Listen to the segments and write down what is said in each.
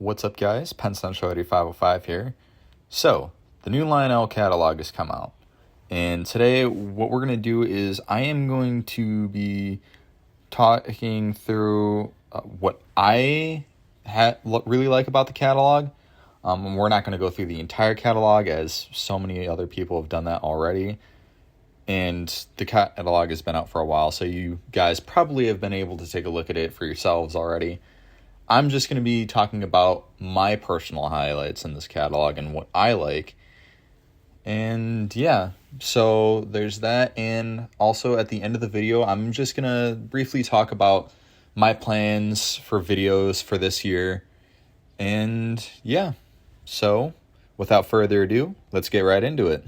What's up, guys? Pensential 8505 here. So, the new Lionel catalog has come out. And today, what we're going to do is I am going to be talking through what I really like about the catalog. And we're not going to go through the entire catalog, as so many other people have done that already. And the catalog has been out for a while, so you guys probably have been able to take a look at it for yourselves already. I'm just going to be talking about my personal highlights in this catalog and what I like. And yeah, so there's that. And also at the end of the video, I'm just going to briefly talk about my plans for videos for this year. And yeah, so without further ado, let's get right into it.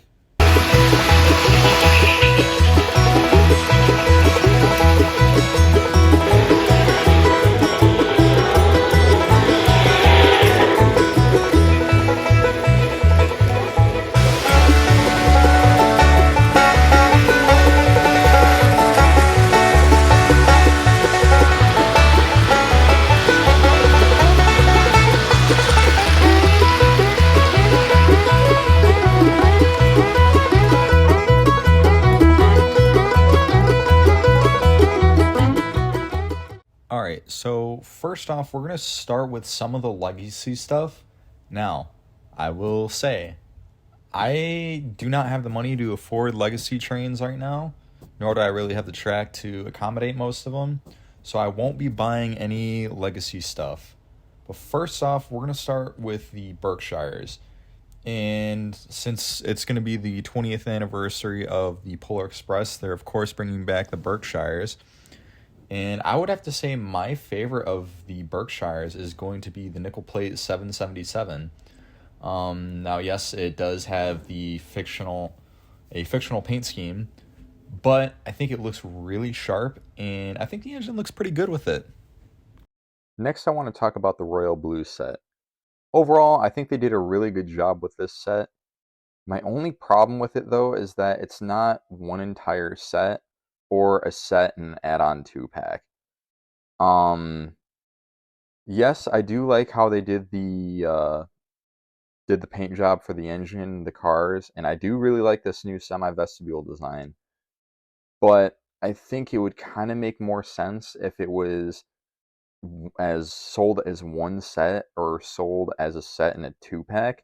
Alright, so first off, we're going to start with some of the legacy stuff. Now, I will say, I do not have the money to afford legacy trains right now, nor do I really have the track to accommodate most of them, so I won't be buying any legacy stuff. But first off, we're going to start with the Berkshires. And since it's going to be the 20th anniversary of the Polar Express, they're of course bringing back the Berkshires. And I would have to say my favorite of the Berkshires is going to be the Nickel Plate 777. Now, yes, it does have a fictional paint scheme, but I think it looks really sharp, and I think the engine looks pretty good with it. Next, I want to talk about the Royal Blue set. Overall, I think they did a really good job with this set. My only problem with it, though, is that it's not one entire set, or a set and add-on 2-pack. Yes, I do like how they did the paint job for the engine, the cars, and I do really like this new semi-vestibule design. But I think it would kind of make more sense if it was as sold as one set or sold as a set in a 2-pack.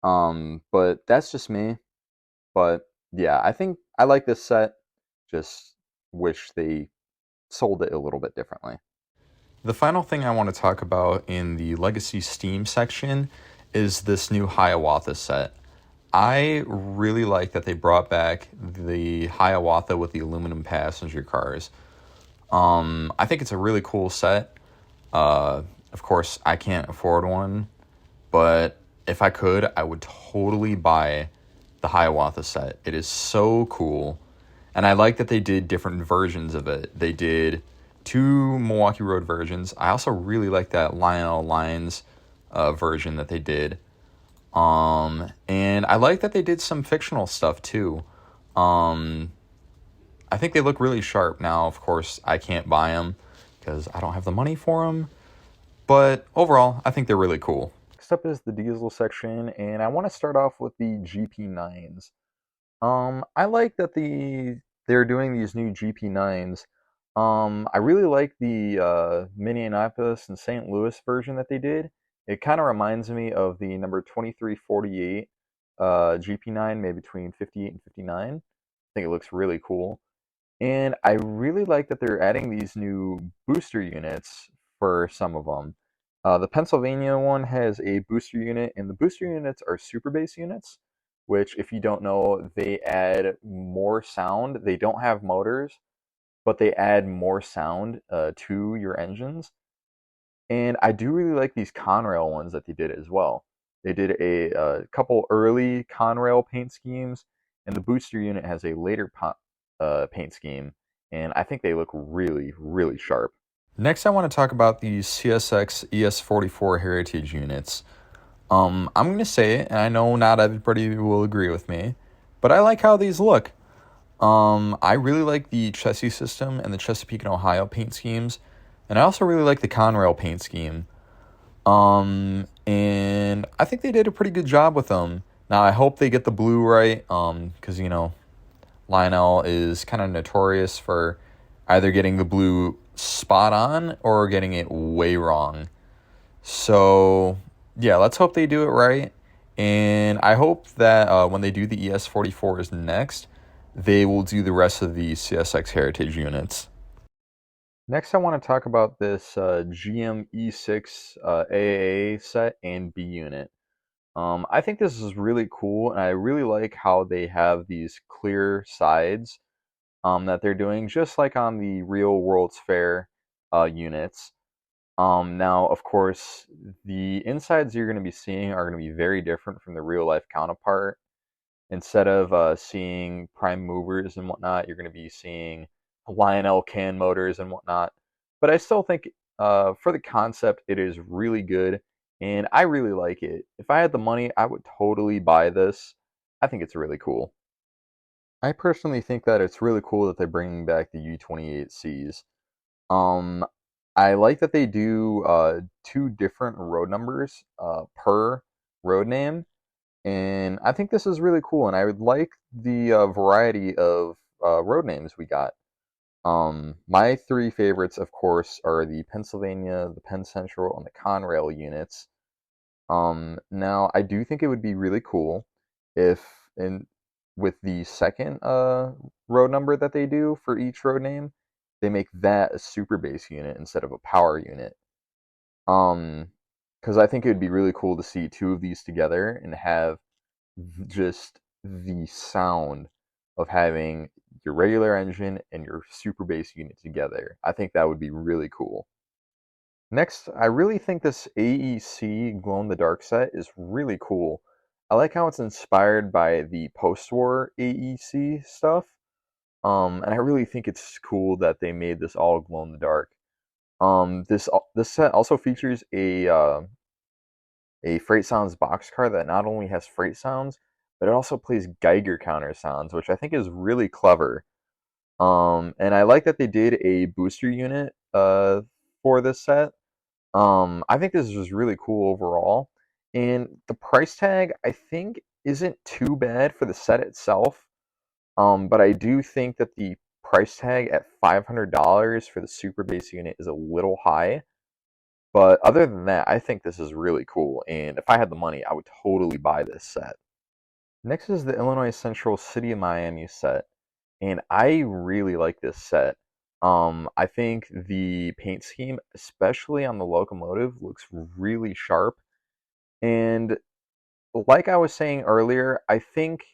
But that's just me. But yeah, I think I like this set. Just wish they sold it a little bit differently. The final thing I want to talk about in the Legacy Steam section is this new Hiawatha set. I really like that they brought back the Hiawatha with the aluminum passenger cars. I think it's a really cool set. Of course, I can't afford one, but if I could, I would totally buy the Hiawatha set. It is so cool. And I like that they did different versions of it. They did 2 Milwaukee Road versions. I also really like that Lionel Lines version that they did. And I like that they did some fictional stuff too. I think they look really sharp. Now, of course, I can't buy them because I don't have the money for them. But overall, I think they're really cool. Next up is the diesel section, and I want to start off with the GP9s. I like that they're doing these new GP9s. I really like the Minneapolis and St. Louis version that they did. It kind of reminds me of the number 2348 GP9 made between 58 and 59. I think it looks really cool. And I really like that they're adding these new booster units for some of them. The Pennsylvania one has a booster unit, and the booster units are super base units, which, if you don't know, they add more sound. They don't have motors, but they add more sound to your engines. And I do really like these Conrail ones that they did as well. They did a couple early Conrail paint schemes, and the booster unit has a later paint scheme, and I think they look really, really sharp. Next, I want to talk about the CSX ES44 Heritage units. I'm going to say it, and I know not everybody will agree with me, but I like how these look. I really like the chassis system and the Chesapeake and Ohio paint schemes, and I also really like the Conrail paint scheme. And I think they did a pretty good job with them. Now I hope they get the blue right, because Lionel is kind of notorious for either getting the blue spot on or getting it way wrong. So yeah, let's hope they do it right. And I hope that when they do the ES44s next, they will do the rest of the CSX Heritage units. Next, I want to talk about this GM E6 AAA set and B unit. I think this is really cool, and I really like how they have these clear sides that they're doing, just like on the real World's Fair units. Now, of course, the insides you're going to be seeing are going to be very different from the real life counterpart. Instead of seeing prime movers and whatnot, you're going to be seeing Lionel can motors and whatnot. But I still think for the concept, it is really good, and I really like it. If I had the money, I would totally buy this. I think it's really cool. I personally think that it's really cool that they're bringing back the U-28Cs. Um, I like that they do two different road numbers per road name, and I think this is really cool. And I would like the variety of road names we got. My three favorites, of course, are the Pennsylvania, the Penn Central, and the Conrail units. Now, I do think it would be really cool if, in with the second road number that they do for each road name, they make that a super base unit instead of a power unit. Um, because I think it would be really cool to see two of these together and have just the sound of having your regular engine and your super base unit together. I think that would be really cool. Next, I really think this AEC Glow in the Dark set is really cool. I like how it's inspired by the post-war AEC stuff. And I really think it's cool that they made this all glow in the dark. This set also features a Freight Sounds boxcar that not only has freight sounds, but it also plays Geiger counter sounds, which I think is really clever. And I like that they did a booster unit for this set. I think this is really cool overall. And the price tag, I think, isn't too bad for the set itself. But I do think that the price tag at $500 for the super base unit is a little high. But other than that, I think this is really cool. And if I had the money, I would totally buy this set. Next is the Illinois Central City of Miami set. And I really like this set. I think the paint scheme, especially on the locomotive, looks really sharp. And like I was saying earlier, I think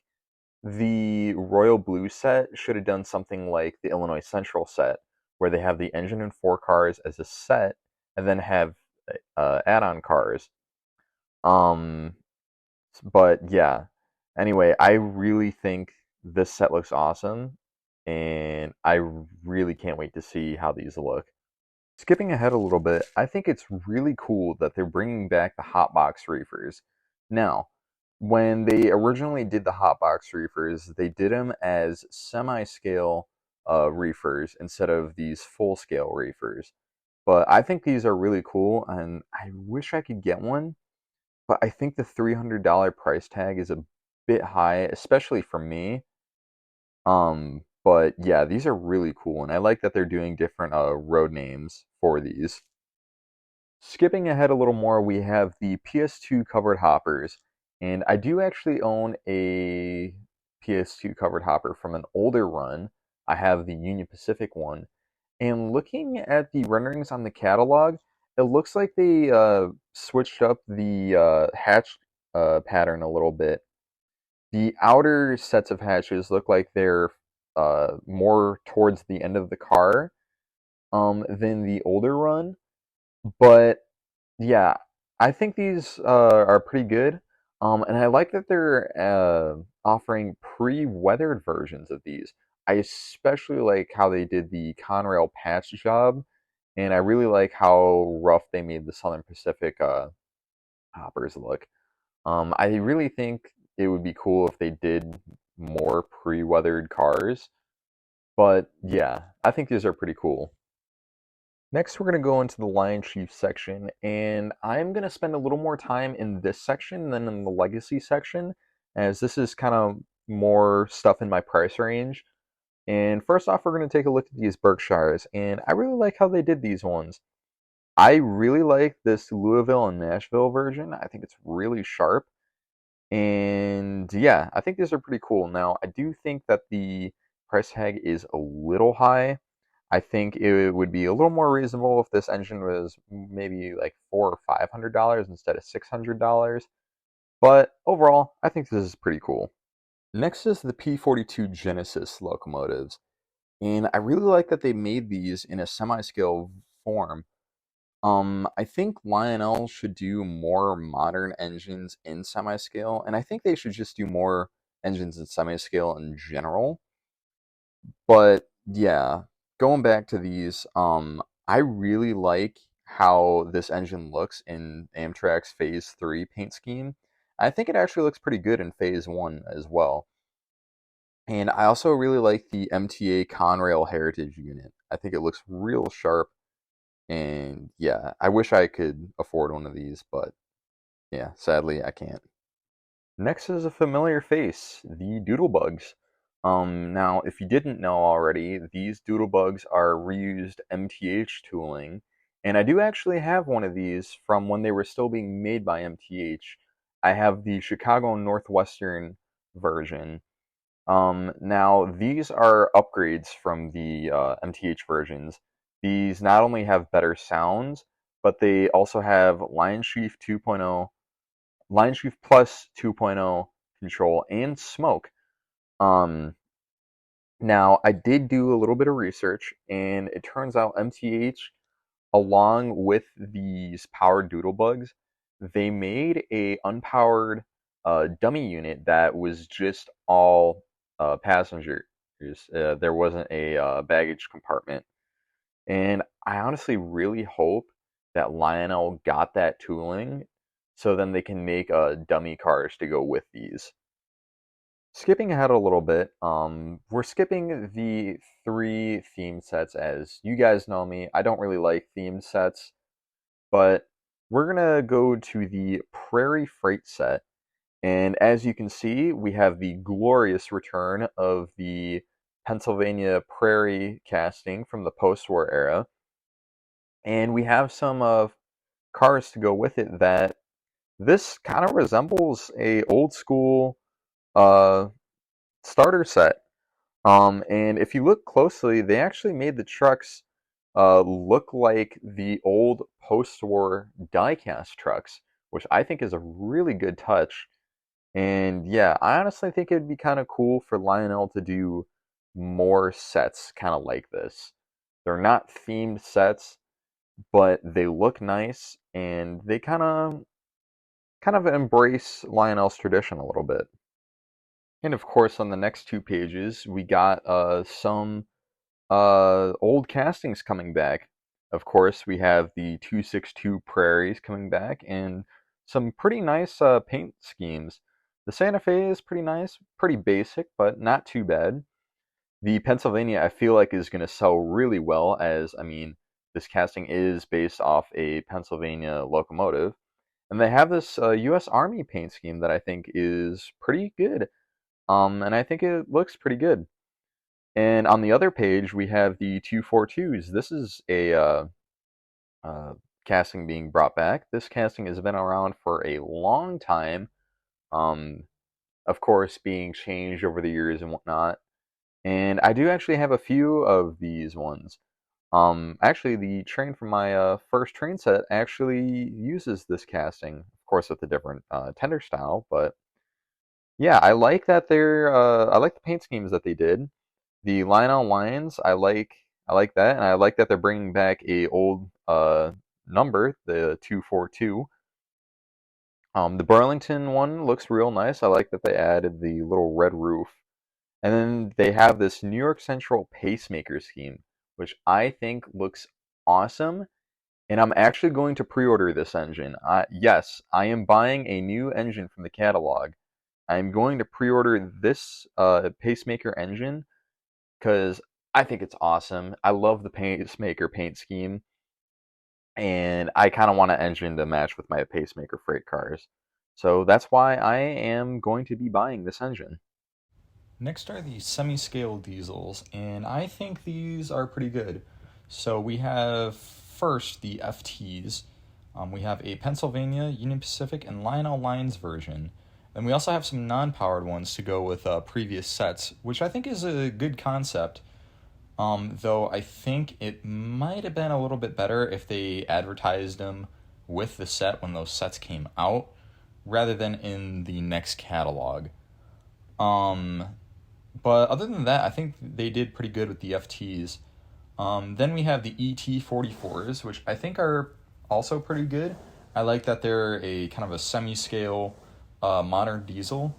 the Royal Blue set should have done something like the Illinois Central set, where they have the engine and four cars as a set, and then have add-on cars. Um, but yeah. Anyway, I really think this set looks awesome, and I really can't wait to see how these look. Skipping ahead a little bit, I think it's really cool that they're bringing back the Hotbox reefers. Now, when they originally did the Hotbox reefers, they did them as semi-scale reefers instead of these full-scale reefers. But I think these are really cool, and I wish I could get one. But I think the $300 price tag is a bit high, especially for me. But yeah, these are really cool, and I like that they're doing different road names for these. Skipping ahead a little more, we have the PS2 covered hoppers, and I do actually own a PS2 covered hopper from an older run. I have the Union Pacific one, and looking at the renderings on the catalog, it looks like they switched up the hatch pattern a little bit. The outer sets of hatches look like they're more towards the end of the car than the older run. But yeah, I think these are pretty good. And I like that they're offering pre-weathered versions of these. I especially like how they did the Conrail patch job, and I really like how rough they made the Southern Pacific hoppers look. I really think it would be cool if they did more pre-weathered cars. But yeah, I think these are pretty cool. Next, we're going to go into the Lion Chief section, and I'm going to spend a little more time in this section than in the Legacy section, as this is kind of more stuff in my price range. And first off, we're going to take a look at these Berkshires, and I really like how they did these ones. I really like this Louisville and Nashville version. I think it's really sharp. And yeah, I think these are pretty cool. Now, I do think that the price tag is a little high. I think it would be a little more reasonable if this engine was maybe like $400 or $500 instead of $600. But overall, I think this is pretty cool. Next is the P42 Genesis locomotives. And I really like that they made these in a semi-scale form. I think Lionel should do more modern engines in semi-scale, and I think they should just do more engines in semi-scale in general. But yeah, going back to these, I really like how this engine looks in Amtrak's Phase 3 paint scheme. I think it actually looks pretty good in Phase 1 as well. And I also really like the MTA Conrail Heritage unit. I think it looks real sharp. And yeah, I wish I could afford one of these, but yeah, sadly I can't. Next is a familiar face, the Doodlebugs. Now, if you didn't know already, these Doodlebugs are reused MTH tooling, and I do actually have one of these from when they were still being made by MTH. I have the Chicago Northwestern version. Now, these are upgrades from the MTH versions. These not only have better sounds, but they also have Lion Chief 2.0, Lion Chief Plus 2.0 control, and smoke. Um, Now, I did do a little bit of research, and it turns out MTH, along with these powered Doodlebugs, they made a unpowered dummy unit that was just all passengers. There wasn't a baggage compartment, and I honestly really hope that Lionel got that tooling, so then they can make dummy cars to go with these. Skipping ahead a little bit, we're skipping the three theme sets. As you guys know me, I don't really like theme sets, but we're gonna go to the Prairie Freight set. And as you can see, we have the glorious return of the Pennsylvania Prairie casting from the post-war era. And we have some cars to go with it that this kind of resembles a old school uh, starter set. And if you look closely, they actually made the trucks look like the old post-war diecast trucks, which I think is a really good touch. And yeah, I honestly think it'd be kind of cool for Lionel to do more sets kind of like this. They're not themed sets, but they look nice and they kind of embrace Lionel's tradition a little bit. And of course, on the next two pages, we got some old castings coming back. Of course, we have the 262 Prairies coming back and some pretty nice paint schemes. The Santa Fe is pretty nice, pretty basic, but not too bad. The Pennsylvania, I feel like, is going to sell really well, as, I mean, this casting is based off a Pennsylvania locomotive. And they have this U.S. Army paint scheme that I think is pretty good. And I think it looks pretty good. And on the other page, we have the 242s. This is a uh, casting being brought back. This casting has been around for a long time. Um, of course, being changed over the years and whatnot. And I do actually have a few of these ones. Actually, the train from my first train set actually uses this casting, of course, with a different tender style. But yeah, I like that I like the paint schemes that they did. The Lionel Lions, I like that, and I like that they're bringing back a old number, the 242. The Burlington one looks real nice. I like that they added the little red roof. And then they have this New York Central pacemaker scheme, which I think looks awesome. And I'm actually going to pre-order this engine. Yes, I am buying a new engine from the catalog. I'm going to pre-order this pacemaker engine because I think it's awesome. I love the pacemaker paint scheme. and I kind of want an engine to match with my pacemaker freight cars. So that's why I am going to be buying this engine. Next are the semi-scale diesels, and I think these are pretty good. So we have first the FTs. We have a Pennsylvania, Union Pacific, and Lionel Lines version. And we also have some non-powered ones to go with previous sets, which I think is a good concept. Though I think it might have been a little bit better if they advertised them with the set when those sets came out, rather than in the next catalog. Um, but other than that, I think they did pretty good with the FTs. Then we have the ET44s, which I think are also pretty good. I like that they're a kind of a semi-scale modern diesel.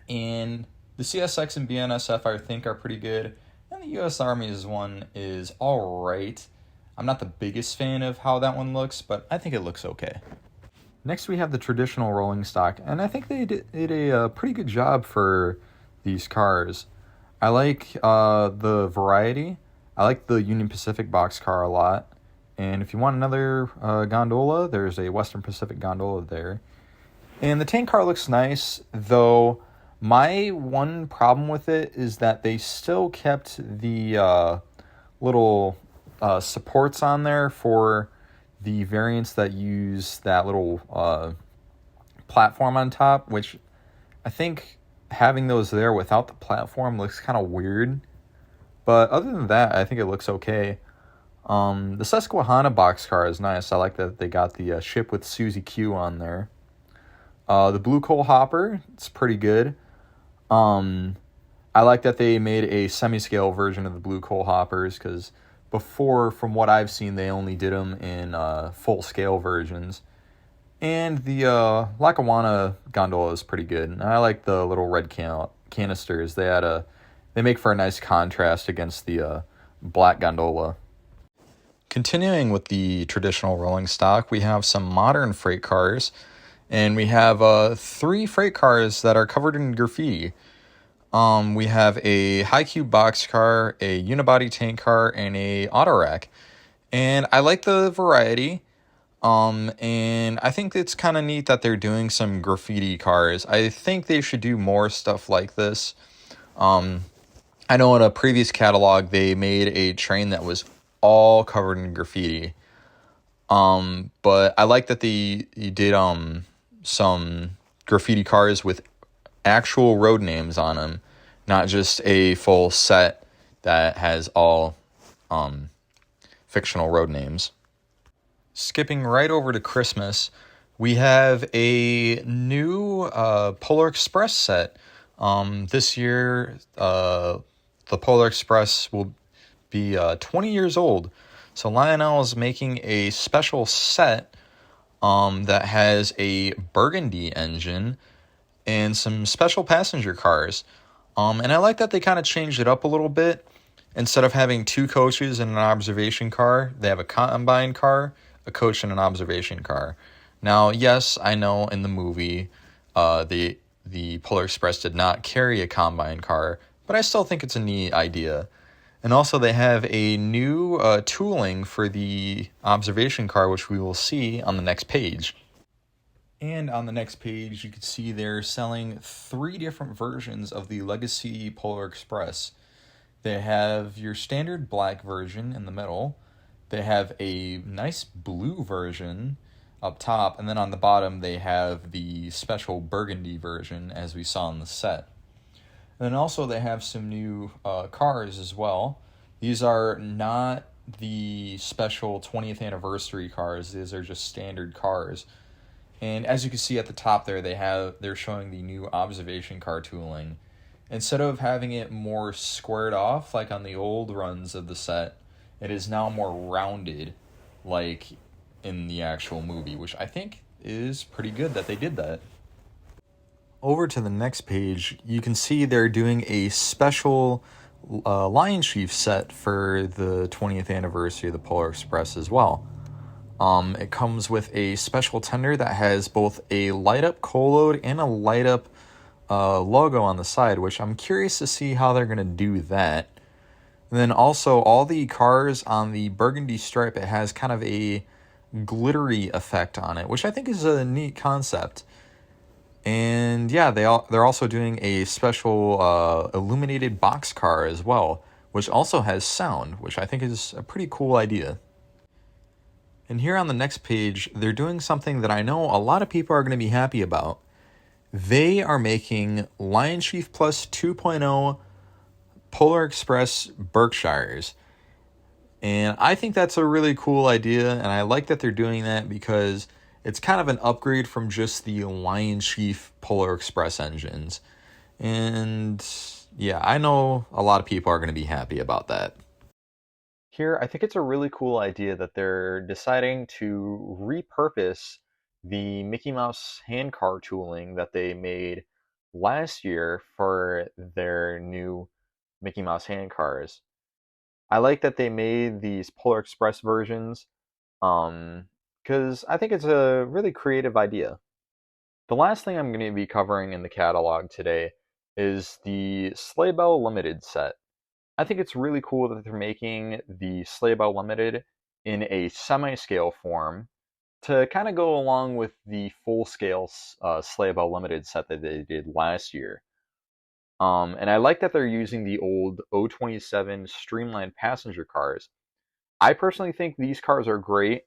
And the CSX and BNSF I think are pretty good. And the U.S. Army's one is alright. I'm not the biggest fan of how that one looks, but I think it looks okay. Next we have the traditional rolling stock, and I think they did a pretty good job for these cars. I like the variety. I like the Union Pacific boxcar a lot. And if you want another gondola, there's a Western Pacific gondola there. And the tank car looks nice, though my one problem with it is that they still kept the little supports on there for the variants that use that little platform on top, which I think having those there without the platform looks kind of weird. But other than that, I think it looks okay. The Susquehanna boxcar is nice. I like that they got the ship with Susie Q on there. The Blue Coal Hopper, it's pretty good. I like that they made a semi-scale version of the Blue Coal Hoppers, because before, from what I've seen, they only did them in full-scale versions. And the Lackawanna gondola is pretty good. And I like the little red canisters. They make for a nice contrast against the black gondola. Continuing with the traditional rolling stock, we have some modern freight cars. And we have 3 freight cars that are covered in graffiti. We have a high cube boxcar, a unibody tank car, and a auto rack. And I like the variety. And I think it's kind of neat that they're doing some graffiti cars. I think they should do more stuff like this. I know in a previous catalog they made a train that was all covered in graffiti. But I like that they did some graffiti cars with actual road names on them, not just a full set that has all fictional road names. Skipping right over to Christmas, we have a new Polar Express set. This year, the Polar Express will be 20 years old. So Lionel is making a special set that has a burgundy engine and some special passenger cars. And I like that they kind of changed it up a little bit. Instead of having 2 coaches and an observation car, they have a combine car, a coach, and an observation car. Now, yes, I know in the movie the Polar Express did not carry a combine car, but I still think it's a neat idea. And also they have a new tooling for the observation car, which we will see on the next page. And on the next page, you can see they're selling 3 different versions of the Legacy Polar Express. They have your standard black version in the middle. They have a nice blue version up top. And then on the bottom, they have the special burgundy version, as we saw in the set. And then also they have some new cars as well. These are not the special 20th anniversary cars. These are just standard cars. And as you can see at the top there, they're showing the new observation car tooling. Instead of having it more squared off like on the old runs of the set, it is now more rounded like in the actual movie, which I think is pretty good that they did that. Over to the next page, you can see they're doing a special Lion Chief set for the 20th anniversary of the Polar Express as well. It comes with a special tender that has both a light-up coal load and a light-up logo on the side, which I'm curious to see how they're going to do that. And then also all the cars on the burgundy stripe, it has kind of a glittery effect on it, which I think is a neat concept. And yeah, they're also doing a special illuminated boxcar as well, which also has sound, which I think is a pretty cool idea. And here on the next page, they're doing something that I know a lot of people are going to be happy about. They are making Lion Chief Plus 2.0 Polar Express Berkshires. And I think that's a really cool idea, and I like that they're doing that because it's kind of an upgrade from just the Lion Chief Polar Express engines. And yeah, I know a lot of people are going to be happy about that. Here, I think it's a really cool idea that they're deciding to repurpose the Mickey Mouse handcar tooling that they made last year for their new Mickey Mouse handcars. I like that they made these Polar Express versions because I think it's a really creative idea. The last thing I'm going to be covering in the catalog today is the Sleigh Bell Limited set. I think it's really cool that they're making the Sleigh Bell Limited in a semi-scale form to kind of go along with the full-scale Sleigh Bell Limited set that they did last year. And I like that they're using the old 027 streamlined passenger cars. I personally think these cars are great.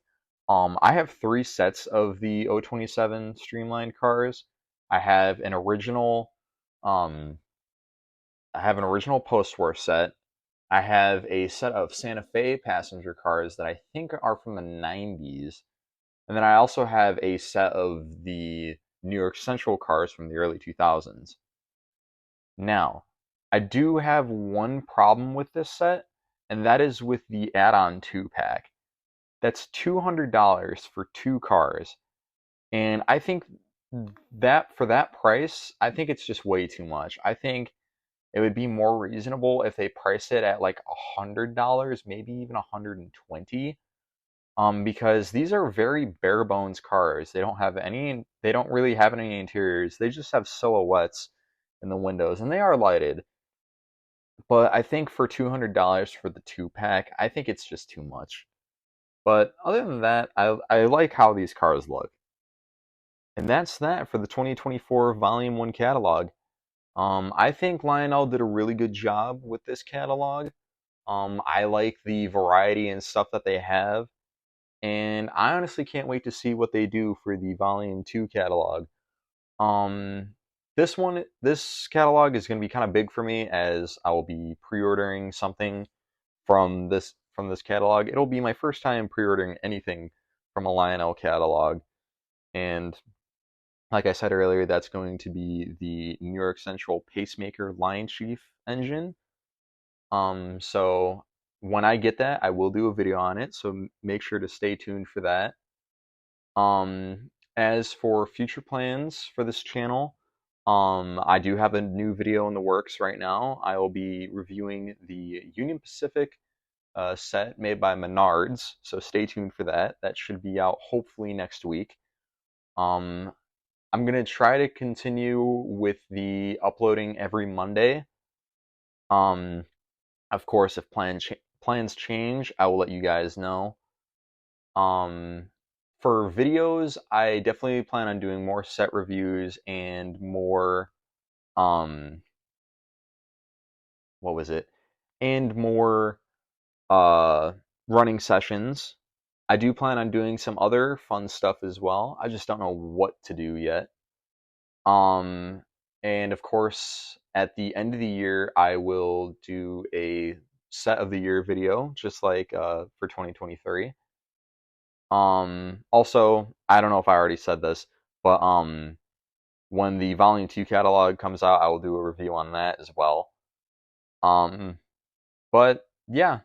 I have 3 sets of the 027 streamlined cars. I have an original, um, I have an original post-war set. I have a set of Santa Fe passenger cars that I think are from the 90s. And then I also have a set of the New York Central cars from the early 2000s. Now, I do have one problem with this set, and that is with the add-on 2-pack. That's $200 for 2 cars. And I think that for that price, I think it's just way too much. I think it would be more reasonable if they price it at like $100, maybe even $120. Because these are very bare bones cars. They don't really have any interiors. They just have silhouettes in the windows, and they are lighted. But I think for $200 for the 2-pack, I think it's just too much. But other than that, I like how these cars look. And that's that for the 2024 Volume 1 catalog. I think Lionel did a really good job with this catalog. I like the variety and stuff that they have. And I honestly can't wait to see what they do for the Volume 2 catalog. Um, this catalog is going to be kind of big for me as I will be pre-ordering something from this catalog. It'll be my first time pre-ordering anything from a Lionel catalog, and like I said earlier, that's going to be the New York Central Pacemaker Lion Chief engine. So when I get that, I will do a video on it. So make sure to stay tuned for that. As for future plans for this channel, I do have a new video in the works right now. I will be reviewing the Union Pacific set made by Menards, so stay tuned for that. That should be out hopefully next week. I'm gonna try to continue with the uploading every Monday. Um, of course, if plans change, I will let you guys know. For videos, I definitely plan on doing more set reviews and more, um, what was it? And more running sessions. I do plan on doing some other fun stuff as well. I just don't know what to do yet. Um, and of course, at the end of the year, I will do a set of the year video, just like for 2023. Also, I don't know if I already said this, but when the Volume 2 catalog comes out, I will do a review on that as well. But yeah,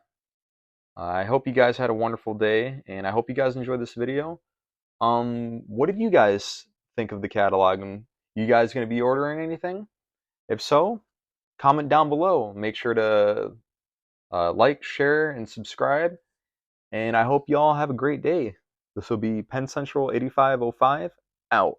I hope you guys had a wonderful day, and I hope you guys enjoyed this video. What did you guys think of the catalog? And you guys going to be ordering anything? If so, comment down below. Make sure to like, share, and subscribe. And I hope you all have a great day. This will be Penn Central 8505 out.